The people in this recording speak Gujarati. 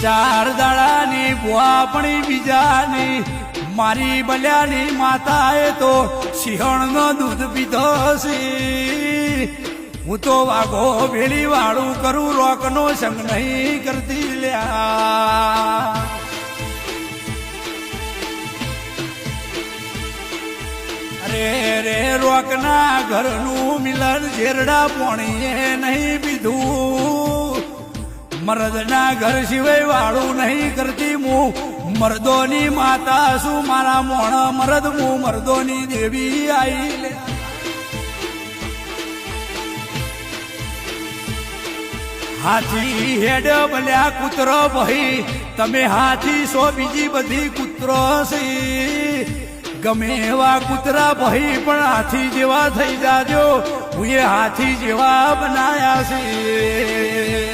ચાર દાડાની ભુઆપણી બીજાની મારી બલ્યાની માતાએ તો સિંહણનો દૂધ પીધો છે હું તો વાઘો ભેળી વાળું કરું રોકનો સંગ નહીં કરતી લ્યા અરે રે રોકના ઘરનું મિલન ઝેરડા પોણીએ નહીં પીધું મરદના ઘર સિવાય વાળું નહીં કરતી હું મરદોની માતા શું મારા મોણ મરદ હું મરદોની દેવી આઈ લે હાથી હેડ બલ્યા કૂતરો ભાઈ તમે હાથી સો બીજી બધી કૂતરો છે ગમે એવા કૂતરા ભાઈ પણ હાથી જેવા થઈ જાજો હું એ હાથી જેવા બનાયા છે